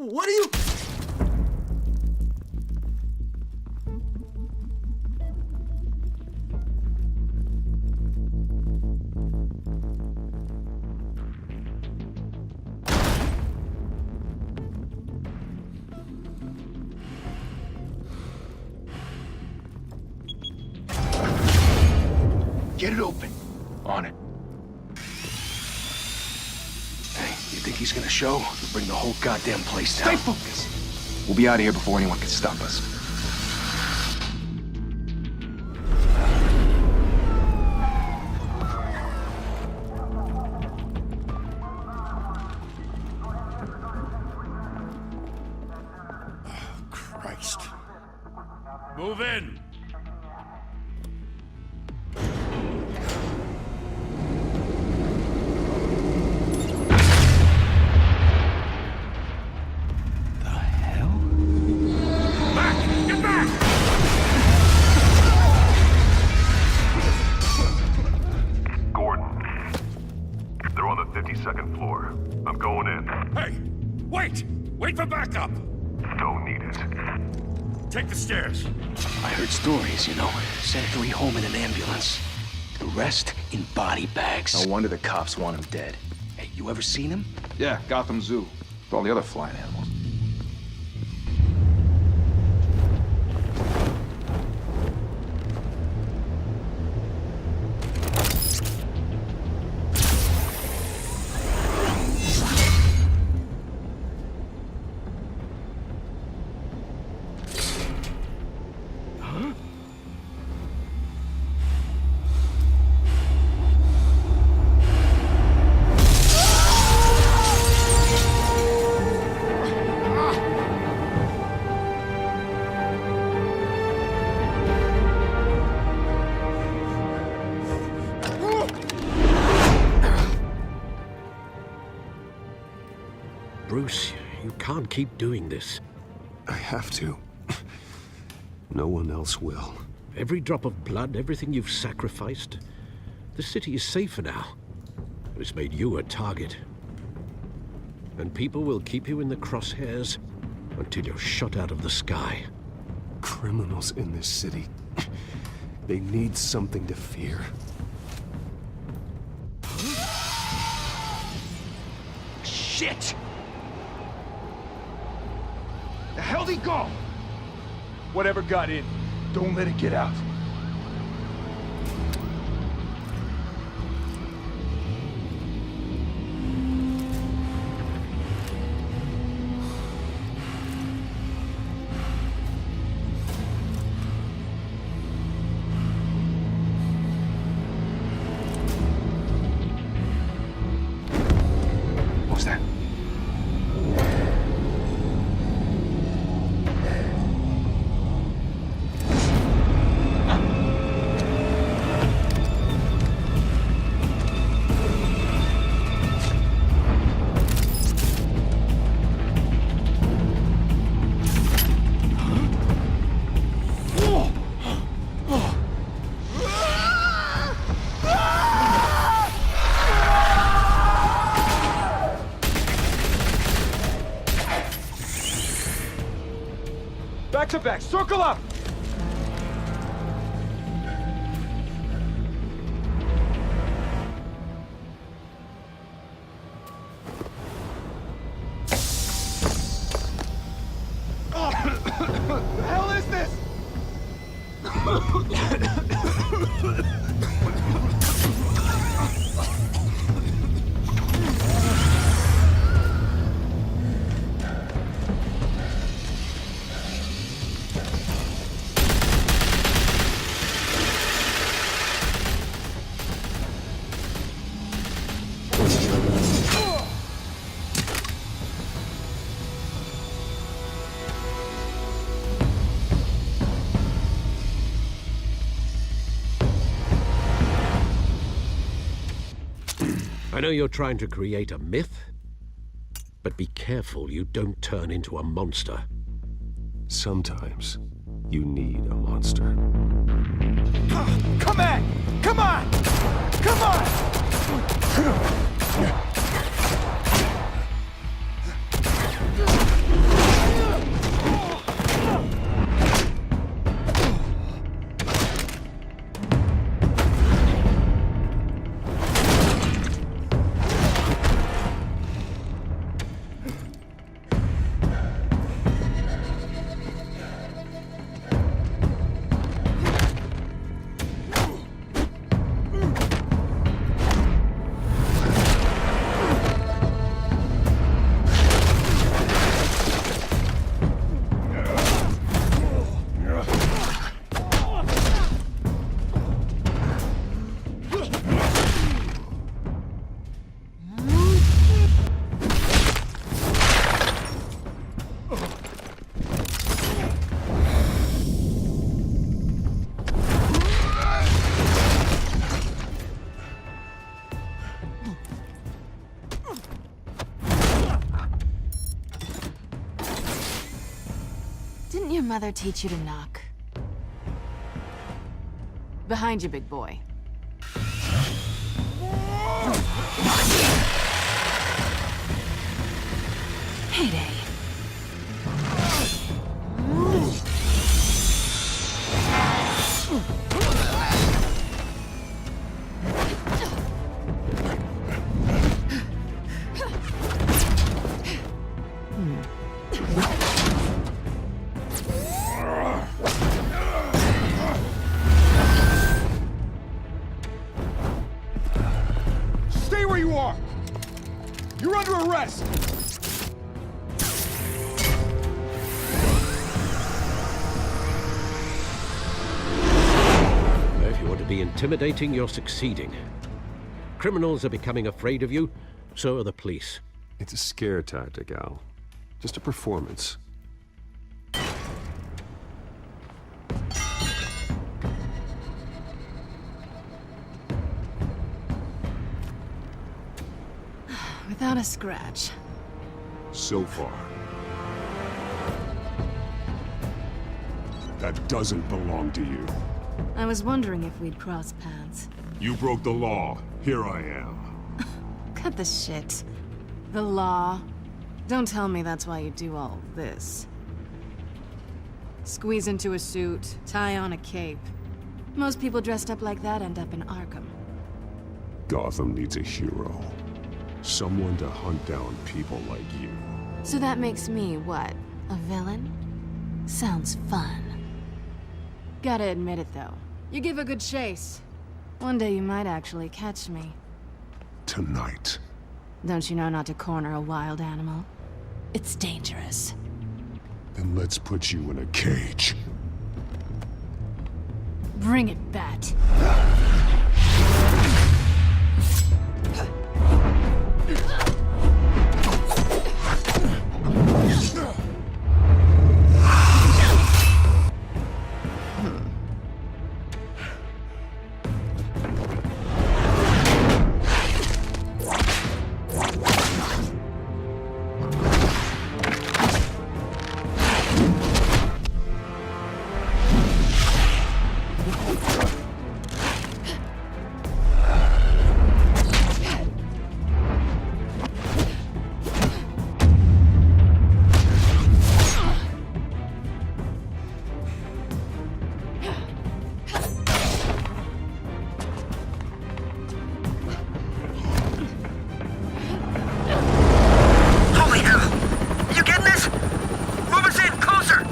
What are you... Get it open. On it. Hey, you think he's gonna show? We'll bring the whole goddamn place down. Stay focused! We'll be out of here before anyone can stop us. Oh, Christ. Move in! Second floor. I'm going in. Hey! Wait! Wait for backup! Don't need it. Take the stairs. I heard stories, you know. Sent 3 home in an ambulance. The rest in body bags. No wonder the cops want him dead. Hey, you ever seen him? Yeah, Gotham Zoo. With all the other flying animals. Bruce, you can't keep doing this. I have to. No one else will. Every drop of blood, everything you've sacrificed. The city is safer now. It's made you a target. And people will keep you in the crosshairs until you're shot out of the sky. Criminals in this city. They need something to fear. Shit! The hell'd he go? Whatever got in, don't let it get out. What was that? Back to back, circle up! The hell is this? I know you're trying to create a myth, but be careful you don't turn into a monster. Sometimes you need a monster. Come on! Come on! Come on! Didn't your mother teach you to knock? Behind you, big boy. Heyday. Stay where you are! You're under arrest! If you want to be intimidating, you're succeeding. Criminals are becoming afraid of you, so are the police. It's a scare tactic, Al. Just a performance. Without a scratch. So far. That doesn't belong to you. I was wondering if we'd cross paths. You broke the law. Here I am. Cut the shit. The law. Don't tell me that's why you do all this. Squeeze into a suit, tie on a cape. Most people dressed up like that end up in Arkham. Gotham needs a hero. Someone to hunt down people like you. So that makes me, what, a villain? Sounds fun. Gotta admit it, though. You give a good chase. One day you might actually catch me. Tonight. Don't you know not to corner a wild animal? It's dangerous. Then let's put you in a cage. Bring it, Bat. Holy hell! You getting this? Move us in, closer!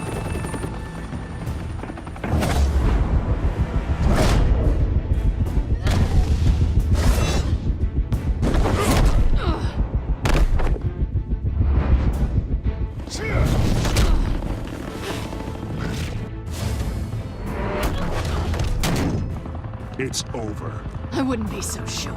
It's over. I wouldn't be so sure.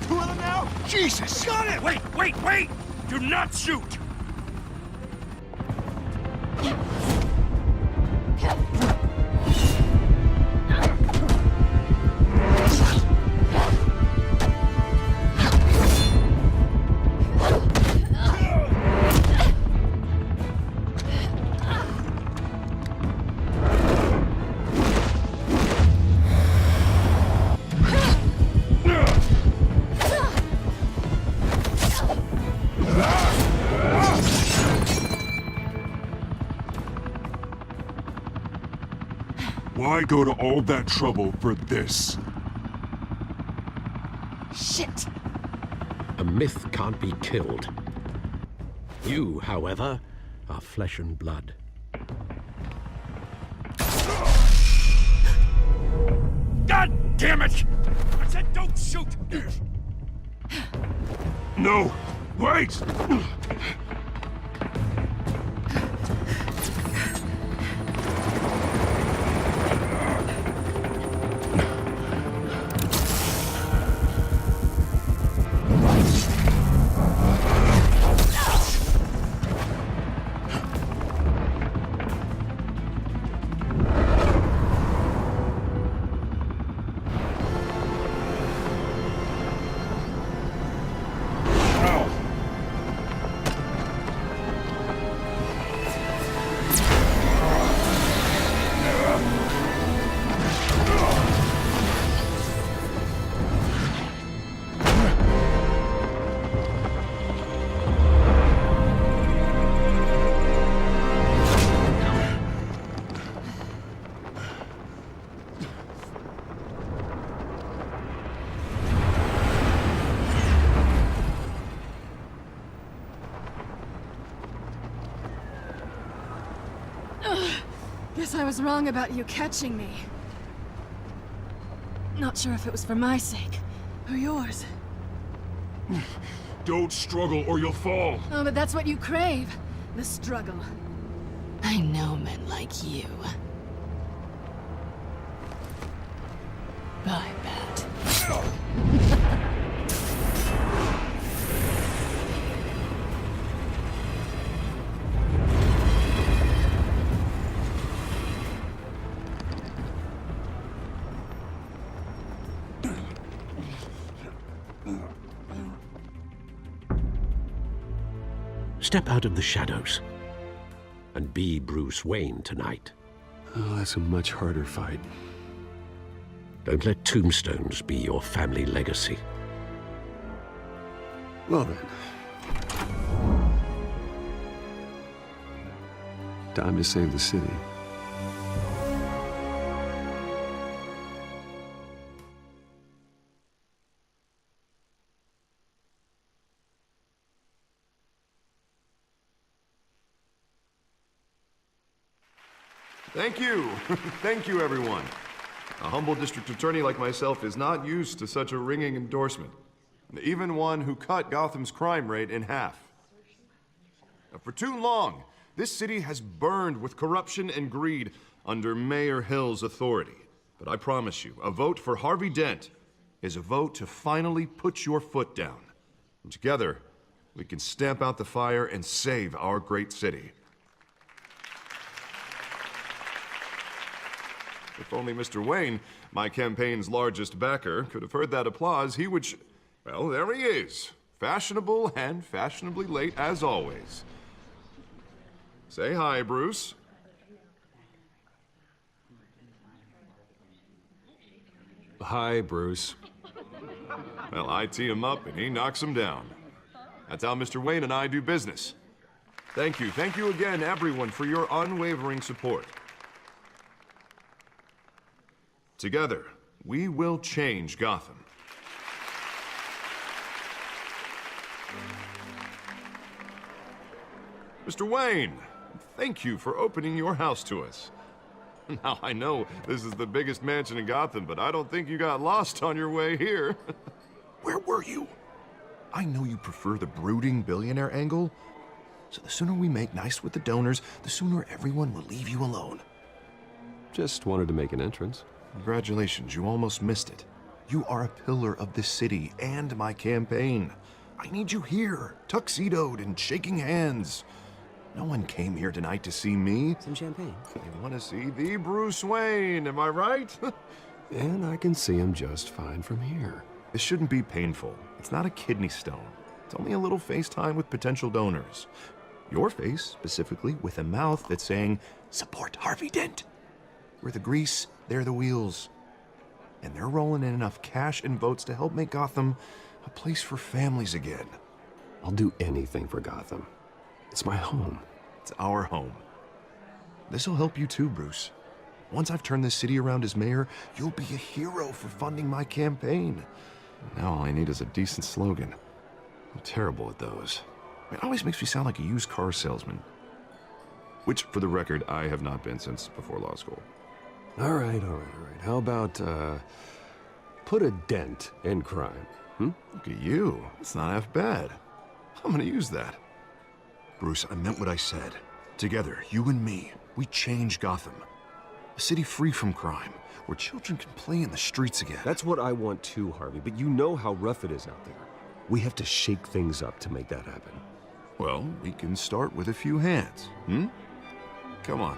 Two of them now? Jesus! Got it! Wait! Do not shoot! Why go to all that trouble for this? Shit! A myth can't be killed. You, however, are flesh and blood. God damn it! I said don't shoot! No! Wait! Guess I was wrong about you catching me. Not sure if it was for my sake, or yours. Don't struggle or you'll fall. Oh, but that's what you crave. The struggle. I know men like you. Bye, Bat. Step out of the shadows and be Bruce Wayne tonight. Oh, that's a much harder fight. Don't let tombstones be your family legacy. Well then. Time to save the city. Thank you. Thank you, everyone. A humble district attorney like myself is not used to such a ringing endorsement. Even one who cut Gotham's crime rate in half. For too long, this city has burned with corruption and greed under Mayor Hill's authority. But I promise you, a vote for Harvey Dent is a vote to finally put your foot down. And together, we can stamp out the fire and save our great city. If only Mr. Wayne, my campaign's largest backer, could have heard that applause, he would well, there he is. Fashionable and fashionably late as always. Say hi, Bruce. Hi, Bruce. Well, I tee him up and he knocks him down. That's how Mr. Wayne and I do business. Thank you again, everyone, for your unwavering support. Together, we will change Gotham. Mr. Wayne, thank you for opening your house to us. Now, I know this is the biggest mansion in Gotham, but I don't think you got lost on your way here. Where were you? I know you prefer the brooding billionaire angle, so the sooner we make nice with the donors, the sooner everyone will leave you alone. Just wanted to make an entrance. Congratulations, you almost missed it. You are a pillar of this city and my campaign. I need you here, tuxedoed and shaking hands. No one came here tonight to see me. Some champagne. They want to see the Bruce Wayne, am I right? And I can see him just fine from here. This shouldn't be painful. It's not a kidney stone. It's only a little FaceTime with potential donors. Your face, specifically, with a mouth that's saying, support Harvey Dent. We're the grease, they're the wheels. And they're rolling in enough cash and votes to help make Gotham a place for families again. I'll do anything for Gotham. It's my home. It's our home. This'll help you too, Bruce. Once I've turned this city around as mayor, you'll be a hero for funding my campaign. Now all I need is a decent slogan. I'm terrible at those. It always makes me sound like a used car salesman. Which, for the record, I have not been since before law school. All right. How about, put a dent in crime, Look at you. It's not half bad. I'm gonna use that. Bruce, I meant what I said. Together, you and me, we change Gotham. A city free from crime, where children can play in the streets again. That's what I want too, Harvey, but you know how rough it is out there. We have to shake things up to make that happen. Well, we can start with a few hands, Come on.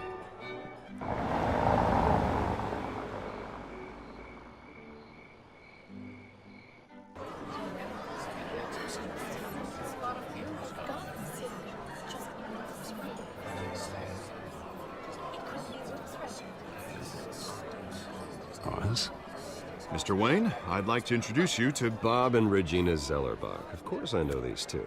Oz? Mr. Wayne, I'd like to introduce you to Bob and Regina Zellerbach. Of course I know these two.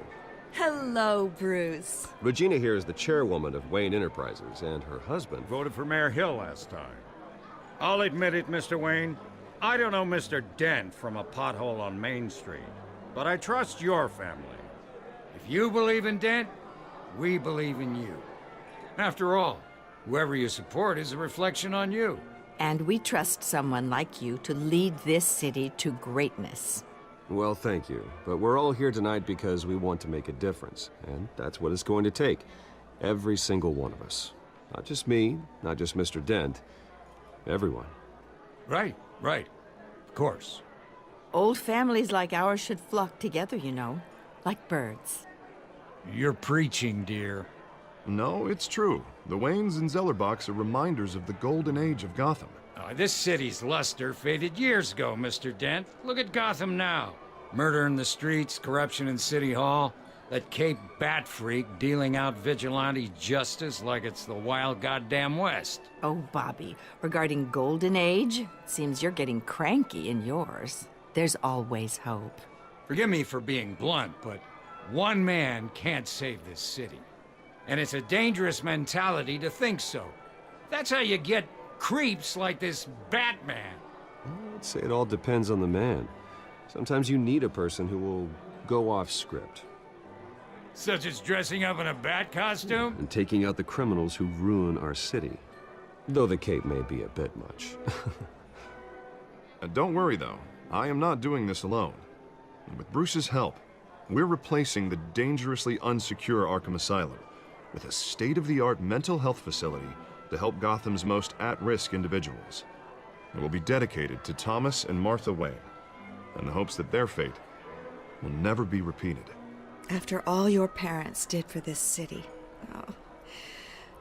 Hello, Bruce. Regina here is the chairwoman of Wayne Enterprises, and her husband... Voted for Mayor Hill last time. I'll admit it, Mr. Wayne. I don't know Mr. Dent from a pothole on Main Street, but I trust your family. If you believe in Dent, we believe in you. After all, Whoever you support is a reflection on you. And we trust someone like you to lead this city to greatness. Well, thank you. But we're all here tonight because we want to make a difference. And that's what it's going to take. Every single one of us. Not just me, not just Mr. Dent. Everyone. Right. Of course. Old families like ours should flock together, you know. Like birds. You're preaching, dear. No, it's true. The Waynes and Zellerbachs are reminders of the golden age of Gotham. This city's luster faded years ago, Mr. Dent. Look at Gotham now. Murder in the streets, corruption in City Hall, that Cape Bat freak dealing out vigilante justice like it's the wild goddamn West. Oh, Bobby, regarding Golden Age, seems you're getting cranky in yours. There's always hope. Forgive me for being blunt, but one man can't save this city. And it's a dangerous mentality to think so. That's how you get creeps like this Batman. I'd say it all depends on the man. Sometimes you need a person who will go off script. Such as dressing up in a bat costume? And taking out the criminals who ruin our city. Though the cape may be a bit much. Don't worry, though. I am not doing this alone. And with Bruce's help, we're replacing the dangerously unsecure Arkham Asylum with a state-of-the-art mental health facility to help Gotham's most at-risk individuals. It will be dedicated to Thomas and Martha Wayne, in the hopes that their fate will never be repeated. After all your parents did for this city,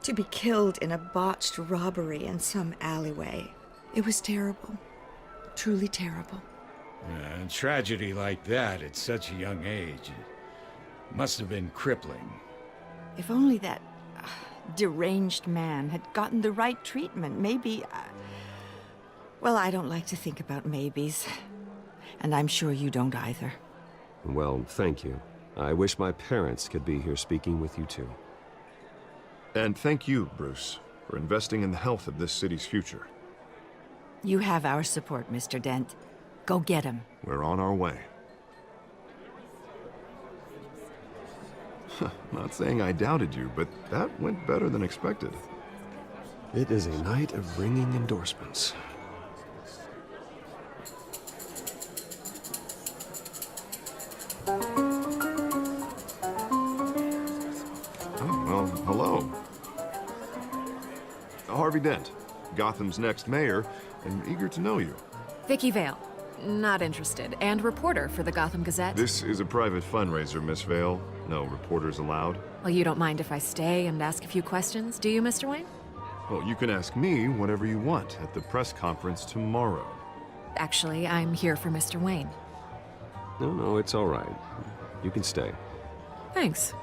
to be killed in a botched robbery in some alleyway, it was terrible. Truly terrible. A tragedy like that at such a young age, it must have been crippling. If only that deranged man had gotten the right treatment, maybe... Well, I don't like to think about maybes. And I'm sure you don't either. Well, thank you. I wish my parents could be here speaking with you too. And thank you, Bruce, for investing in the health of this city's future. You have our support, Mr. Dent. Go get him. We're on our way. Not saying I doubted you, but that went better than expected. It is a night of ringing endorsements. Well, hello. Harvey Dent, Gotham's next mayor, and eager to know you. Vicky Vale. Not interested. And reporter for the Gotham Gazette. This is a private fundraiser, Miss Vale. No reporters allowed. Well, you don't mind if I stay and ask a few questions, do you, Mr. Wayne? Well, you can ask me whatever you want at the press conference tomorrow. Actually, I'm here for Mr. Wayne. No, it's all right. You can stay. Thanks.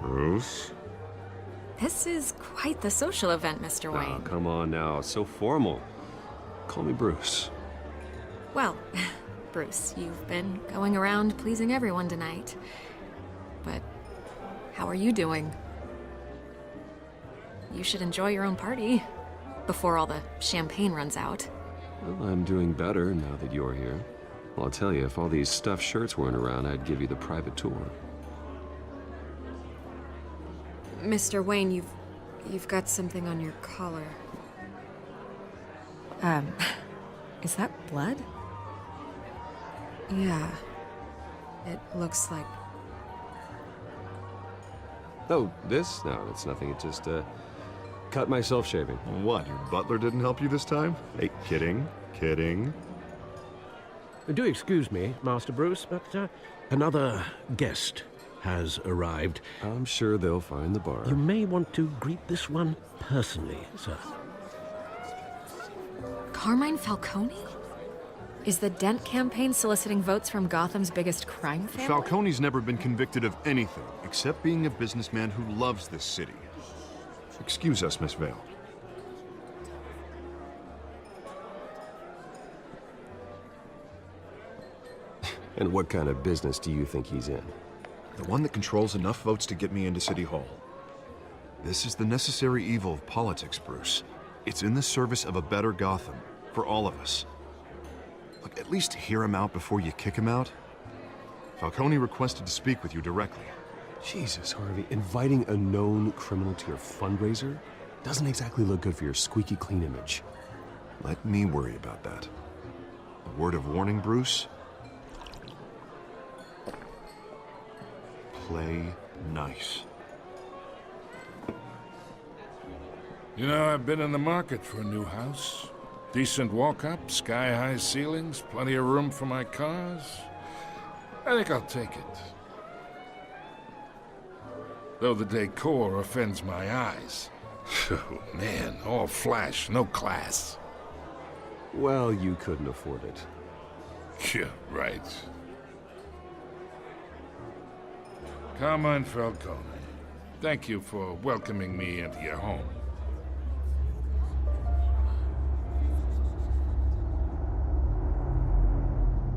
Bruce? This is quite the social event, Mr. Oh, Wayne. come on now. It's so formal. Call me Bruce. Well, Bruce, you've been going around pleasing everyone tonight. But how are you doing? You should enjoy your own party before all the champagne runs out. Well, I'm doing better now that you're here. Well, I'll tell you, if all these stuffed shirts weren't around, I'd give you the private tour. Mr. Wayne, you've got something on your collar. Is that blood? Yeah. It looks like... Oh, this? No, it's nothing. It just, cut myself shaving. What, your butler didn't help you this time? Hey, kidding. Do excuse me, Master Bruce, but another guest has arrived. I'm sure they'll find the bar. You may want to greet this one personally, sir. Carmine Falcone? Is the Dent campaign soliciting votes from Gotham's biggest crime family? Falcone's never been convicted of anything except being a businessman who loves this city. Excuse us, Miss Vale. And what kind of business do you think he's in? The one that controls enough votes to get me into City Hall. This is the necessary evil of politics, Bruce. It's in the service of a better Gotham, for all of us. Look, at least hear him out before you kick him out. Falcone requested to speak with you directly. Jesus, Harvey, inviting a known criminal to your fundraiser? Doesn't exactly look good for your squeaky clean image. Let me worry about that. A word of warning, Bruce? Play nice. You know, I've been in the market for a new house. Decent walk-up, sky-high ceilings, plenty of room for my cars. I think I'll take it. Though the decor offends my eyes. Oh, man, all flash, no class. Well, you couldn't afford it. Yeah, right. Carmine Falcone, thank you for welcoming me into your home.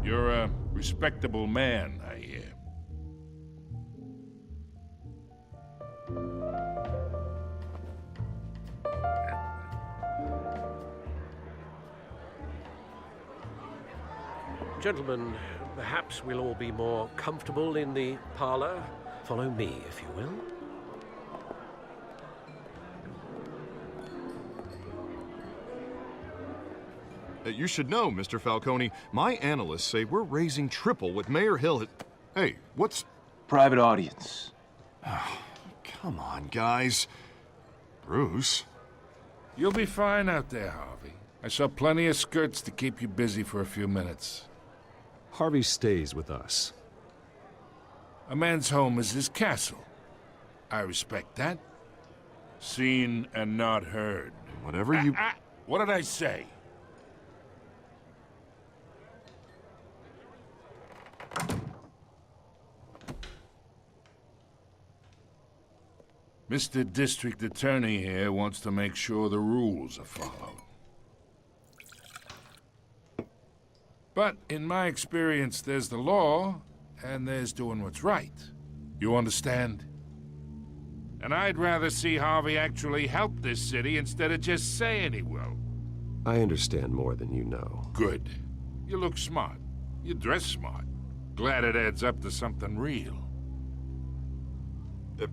You're a respectable man, I hear. Gentlemen, perhaps we'll all be more comfortable in the parlor. Follow me, if you will. You should know, Mr. Falcone, my analysts say we're raising triple what Mayor Hill had... Hey, what's... Private audience. Come on, guys. Bruce? You'll be fine out there, Harvey. I saw plenty of skirts to keep you busy for a few minutes. Harvey stays with us. A man's home is his castle. I respect that. Seen and not heard. Whatever you... What did I say? Mr. District Attorney here wants to make sure the rules are followed. But in my experience, there's the law, and there's doing what's right. You understand? And I'd rather see Harvey actually help this city instead of just saying he will. I understand more than you know. Good. You look smart. You dress smart. Glad it adds up to something real.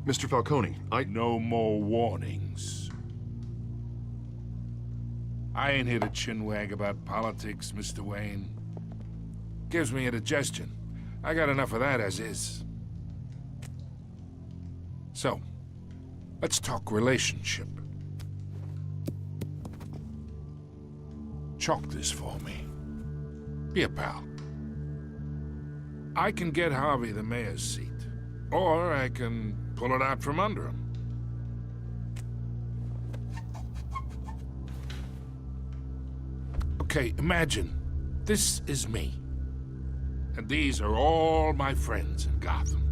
Mr. Falcone, No more warnings. I ain't here to chinwag about politics, Mr. Wayne. Gives me indigestion. I got enough of that as is. So, let's talk relationship. Chalk this for me. Be a pal. I can get Harvey the mayor's seat, or I can pull it out from under him. Okay, imagine this is me. And these are all my friends in Gotham.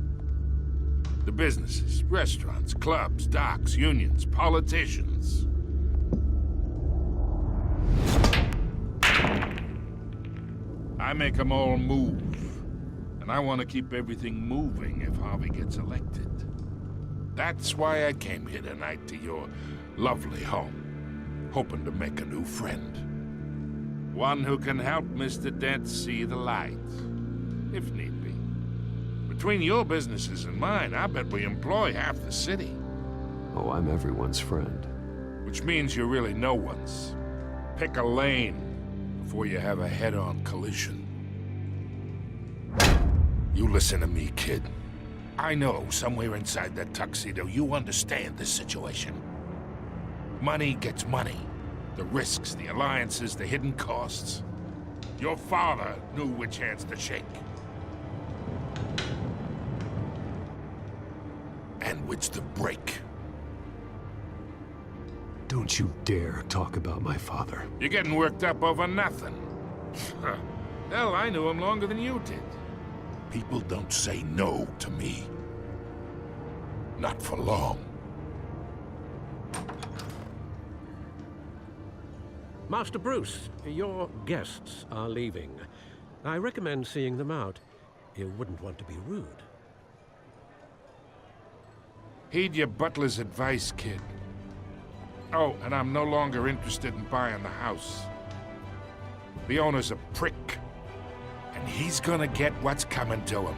The businesses, restaurants, clubs, docks, unions, politicians. I make them all move. And I want to keep everything moving if Harvey gets elected. That's why I came here tonight to your lovely home, hoping to make a new friend. One who can help Mr. Dent see the light, if need be. Between your businesses and mine, I bet we employ half the city. Oh, I'm everyone's friend. Which means you're really no one's. Pick a lane before you have a head-on collision. You listen to me, kid. I know somewhere inside that tuxedo you understand this situation. Money gets money. The risks, the alliances, the hidden costs. Your father knew which hands to shake. And which to break. Don't you dare talk about my father. You're getting worked up over nothing. Hell, I knew him longer than you did. People don't say no to me. Not for long. Master Bruce, your guests are leaving. I recommend seeing them out. You wouldn't want to be rude. Heed your butler's advice, kid. Oh, and I'm no longer interested in buying the house. The owner's a prick. And he's gonna get what's coming to him.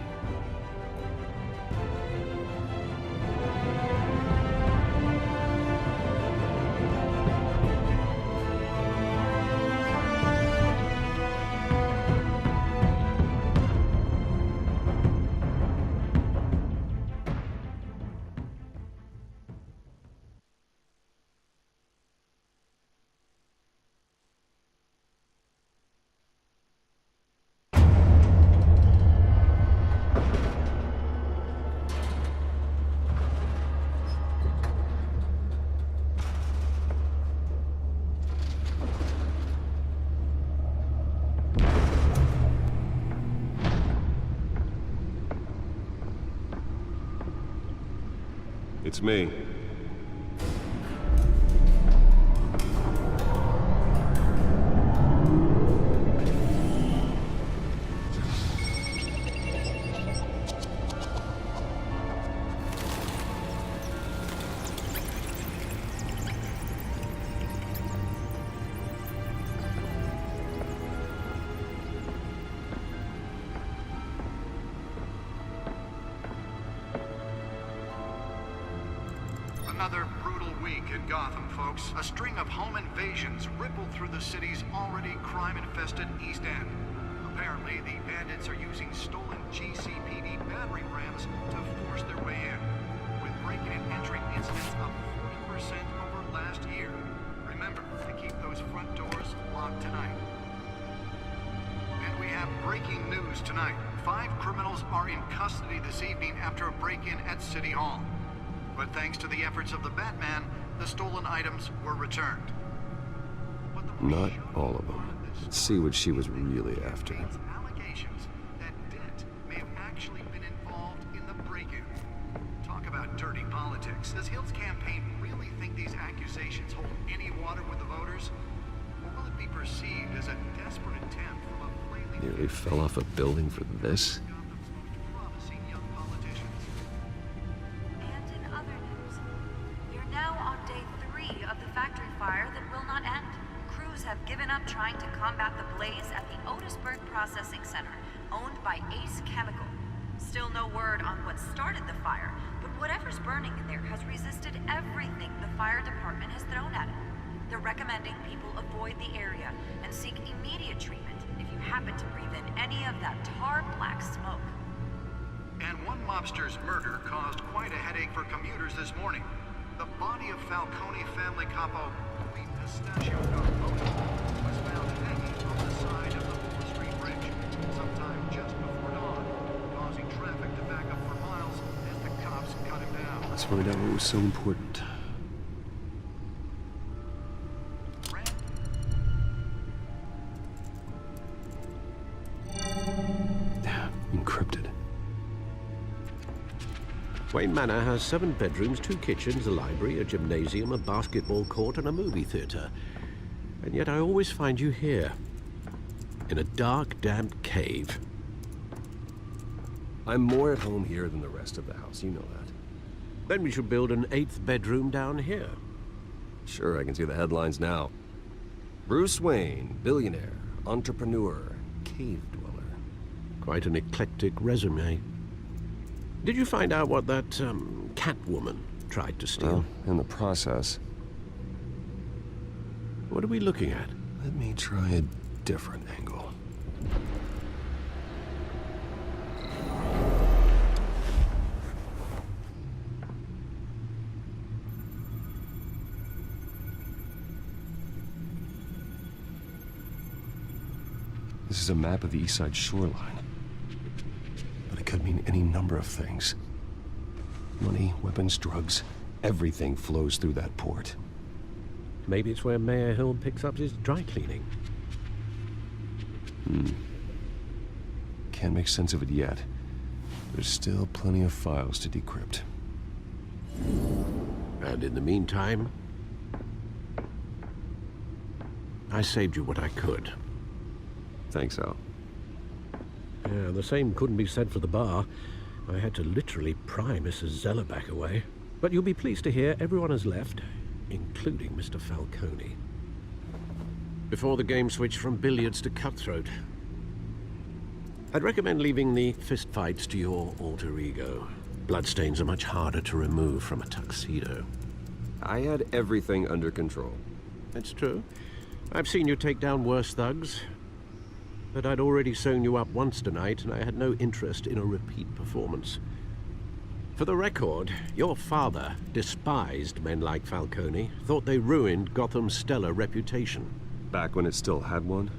It's me. Another brutal week in Gotham, folks. A string of home invasions rippled through the city's already crime-infested East End. Apparently, the bandits are using stolen GCPD battering rams to force their way in, with breaking and entering incidents up 40% over last year. Remember to keep those front doors locked tonight. And we have breaking news tonight. 5 criminals are in custody this evening after a break-in at City Hall. But thanks to the efforts of the Batman, the stolen items were returned. Not all of them. Let's see what she was really after. Allegations that Dent may have actually been involved in the break-in. Talk about dirty politics. Does Hill's campaign really think these accusations hold any water with the voters? Or will it be perceived as a desperate attempt from a flailing... Nearly fell off a building for this? Trying to combat the blaze at the Otisburg Processing Center, owned by Ace Chemical. Still no word on what started the fire, but whatever's burning in there has resisted everything the fire department has thrown at it. They're recommending people avoid the area and seek immediate treatment if you happen to breathe in any of that tar black smoke. And one mobster's murder caused quite a headache for commuters this morning. The body of Falcone family capo, Louis Pistachio Garfoni, was found hanging on the side of the Wall Street Bridge sometime just before dawn, causing traffic to back up for miles as the cops cut him down. Let's find out what was so important. Encrypted. Wayne Manor has 7 bedrooms, 2 kitchens, a library, a gymnasium, a basketball court, and a movie theater. And yet I always find you here, in a dark, damp cave. I'm more at home here than the rest of the house, you know that. Then we should build an 8th bedroom down here. Sure, I can see the headlines now. Bruce Wayne, billionaire, entrepreneur, cave dweller. Quite an eclectic resume. Did you find out what that, Catwoman tried to steal? Well, in the process. What are we looking at? Let me try a different angle. This is a map of the East Side shoreline. But it could mean any number of things. Money, weapons, drugs, everything flows through that port. Maybe it's where Mayor Hill picks up his dry cleaning. Can't make sense of it yet. There's still plenty of files to decrypt. And in the meantime, I saved you what I could. Thanks, Al. Yeah, the same couldn't be said for the bar. I had to literally pry Mrs. Zeller back away. But you'll be pleased to hear everyone has left, including Mr. Falcone. Before the game switched from billiards to cutthroat. I'd recommend leaving the fistfights to your alter ego. Bloodstains are much harder to remove from a tuxedo. I had everything under control. That's true. I've seen you take down worse thugs. But I'd already sewn you up once tonight, and I had no interest in a repeat performance. For the record, your father despised men like Falcone, thought they ruined Gotham's stellar reputation. Back when it still had one?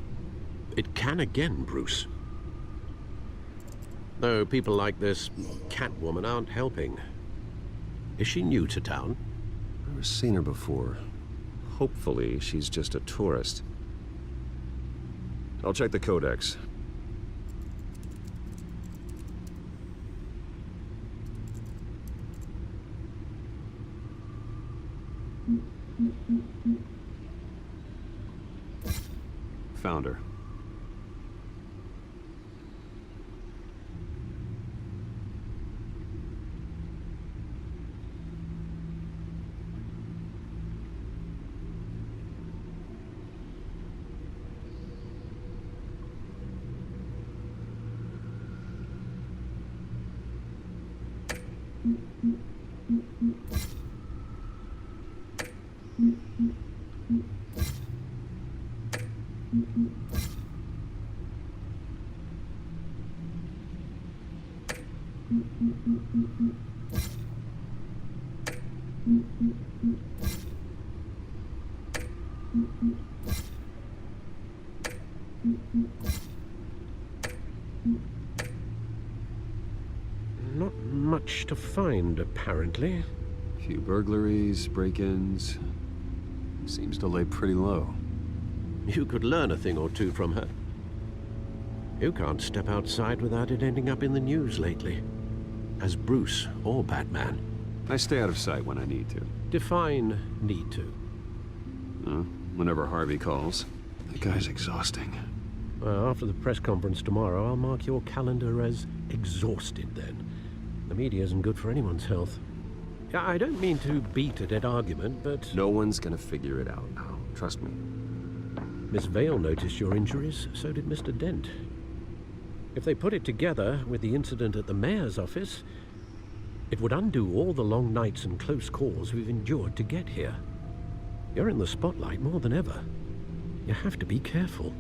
It can again, Bruce. Though people like this Catwoman aren't helping. Is she new to town? Never seen her before. Hopefully, she's just a tourist. I'll check the codex. Found her. Not much to find, apparently. Few burglaries, break-ins. Seems to lay pretty low. You could learn a thing or two from her. You can't step outside without it ending up in the news lately. As Bruce or Batman. I stay out of sight when I need to. Define need to. Whenever Harvey calls. The guy's exhausting. Well, after the press conference tomorrow, I'll mark your calendar as exhausted then. The media isn't good for anyone's health. I don't mean to beat a dead argument, but... No one's gonna figure it out now. Trust me. Miss Vale noticed your injuries, so did Mr. Dent. If they put it together with the incident at the mayor's office, it would undo all the long nights and close calls we've endured to get here. You're in the spotlight more than ever. You have to be careful.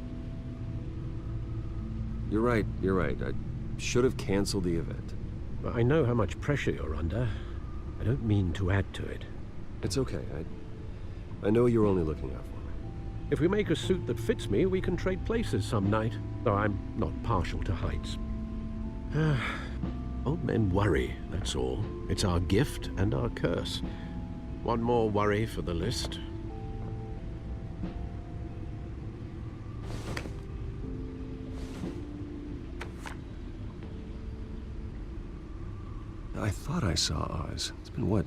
You're right. I should have canceled the event. I know how much pressure you're under. I don't mean to add to it. It's okay. I know you're only looking out for me. If we make a suit that fits me, we can trade places some night. Though I'm not partial to heights. Old men worry, that's all. It's our gift and our curse. One more worry for the list. I thought I saw Oz. It's been, what,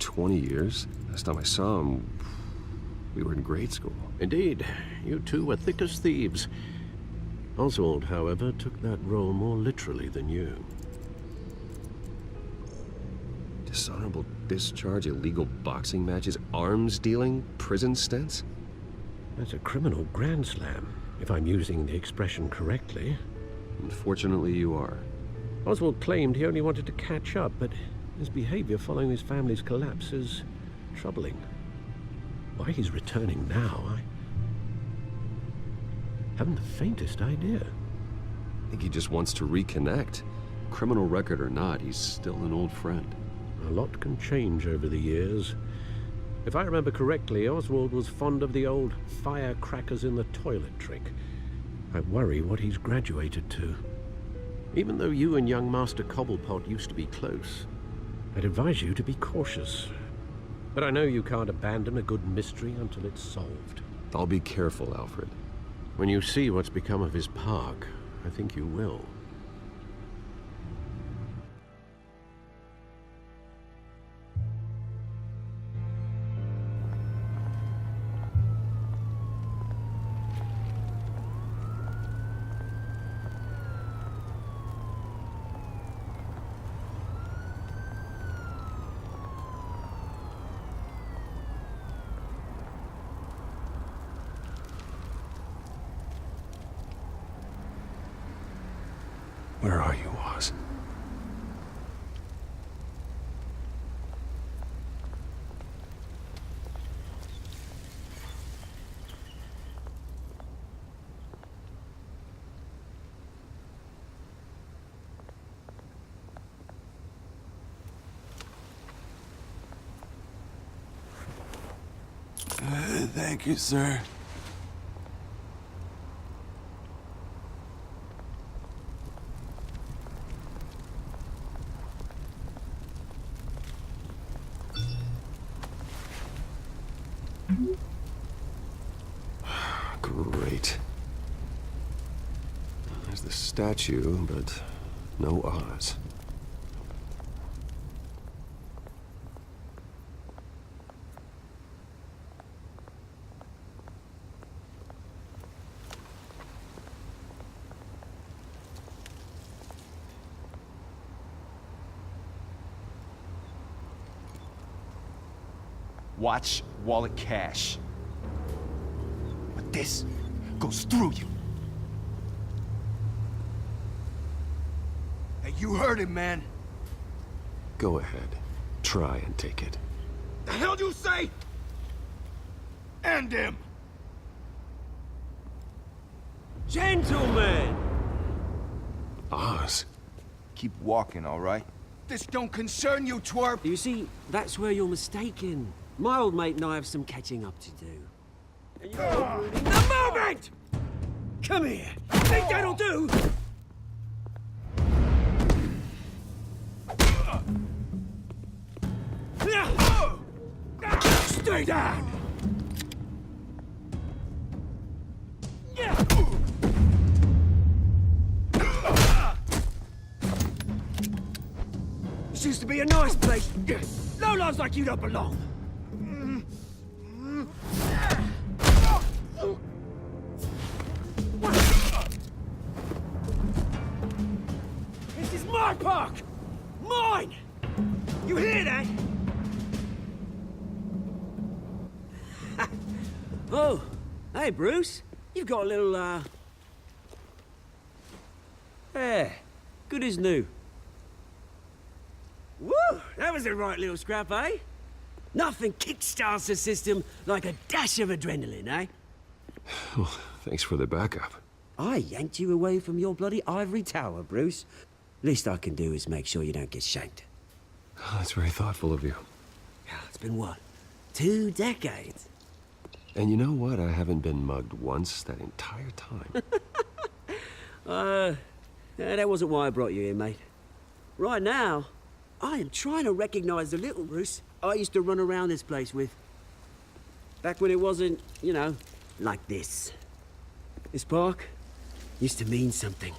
20 years? Last time I saw him, we were in grade school. Indeed. You two were thick as thieves. Oswald, however, took that role more literally than you. Dishonorable discharge, illegal boxing matches, arms dealing, prison stints? That's a criminal grand slam, if I'm using the expression correctly. Unfortunately, you are. Oswald claimed he only wanted to catch up, but his behavior following his family's collapse is troubling. Why he's returning now, I haven't the faintest idea. I think he just wants to reconnect. Criminal record or not, he's still an old friend. A lot can change over the years. If I remember correctly, Oswald was fond of the old firecrackers in the toilet trick. I worry what he's graduated to. Even though you and young Master Cobblepot used to be close, I'd advise you to be cautious. But I know you can't abandon a good mystery until it's solved. I'll be careful, Alfred. When you see what's become of his park, I think you will. Where are you, Oz? Thank you, sir. Great. There's the statue, but no Oz. Watch wallet cash. But this goes through you. Hey, you heard him, man. Go ahead. Try and take it. The hell do you say? End him! Gentlemen! Oz. Keep walking, all right? This don't concern you, twerp! You see, that's where you're mistaken. My old mate and I have some catching up to do. The moment! Come here! Think that'll do? Stay down! This used to be a nice place. Lowlifes like you don't belong. This is my park! Mine! You hear that? Oh, hey, Bruce. You've got a little, Yeah, good as new. Woo! That was a right little scrap, eh? Nothing kickstarts the system like a dash of adrenaline, eh? Well, thanks for the backup. I yanked you away from your bloody ivory tower, Bruce. Least I can do is make sure you don't get shanked. Oh, that's very thoughtful of you. It's been what? 2 decades? And you know what? I haven't been mugged once that entire time. That wasn't why I brought you here, mate. Right now, I am trying to recognize the little Bruce I used to run around this place with. Back when it wasn't, you know, like this. This park used to mean something.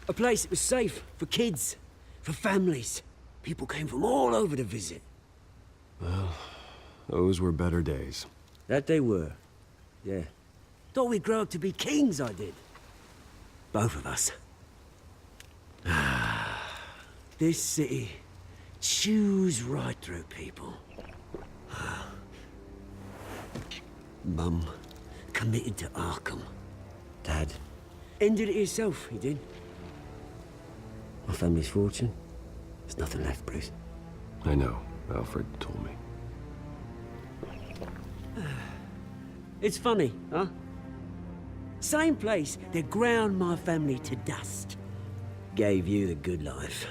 A place that was safe for kids, for families. People came from all over to visit. Well, those were better days. That they were, yeah. Thought we'd grow up to be kings, I did. Both of us. This city chews right through people. Mum committed to Arkham. Dad ended it himself, he did. My family's fortune, there's nothing left, Bruce. I know. Alfred told me. It's funny, huh? Same place that ground my family to dust. Gave you the good life.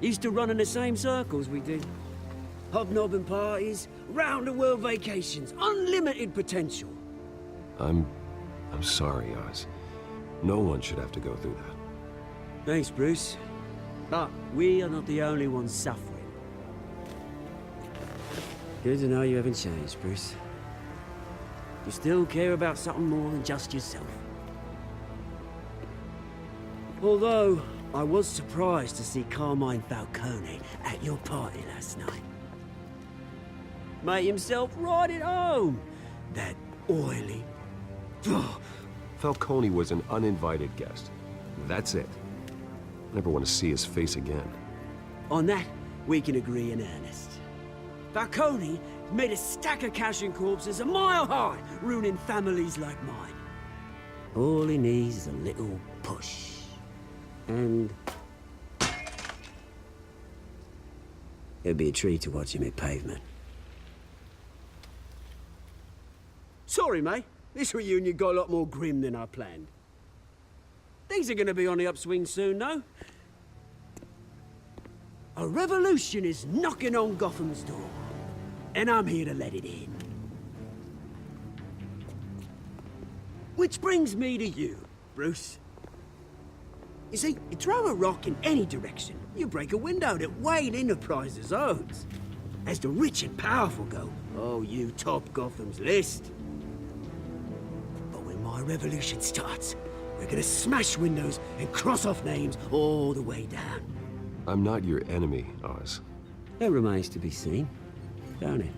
Used to run in the same circles we did. Hobnobbing parties, round-the-world vacations, unlimited potential. I'm sorry, Oz. No one should have to go through that. Thanks, Bruce. But we are not the only ones suffering. Good to know you haven't changed, Bruce. You still care about something more than just yourself. Although, I was surprised to see Carmine Falcone at your party last night. Made himself right at home. That oily... Falcone was an uninvited guest. That's it. Never want to see his face again. On that, we can agree in earnest. Falcone made a stack of cash and corpses a mile high, ruining families like mine. All he needs is a little push. And... it'll be a treat to watch him hit pavement. Sorry, mate. This reunion got a lot more grim than I planned. Things are gonna be on the upswing soon, though. A revolution is knocking on Gotham's door. And I'm here to let it in. Which brings me to you, Bruce. You see, you throw a rock in any direction, you break a window that Wayne Enterprises owns. As the rich and powerful go, oh, you top Gotham's list. But when my revolution starts, we're gonna smash windows and cross off names all the way down. I'm not your enemy, Oz. That remains to be seen, don't it?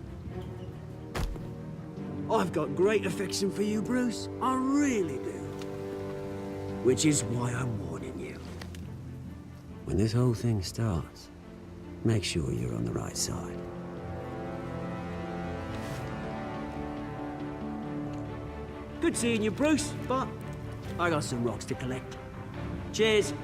I've got great affection for you, Bruce. I really do. Which is why I'm warning you. When this whole thing starts, make sure you're on the right side. Good seeing you, Bruce, but I got some rocks to collect. Cheers.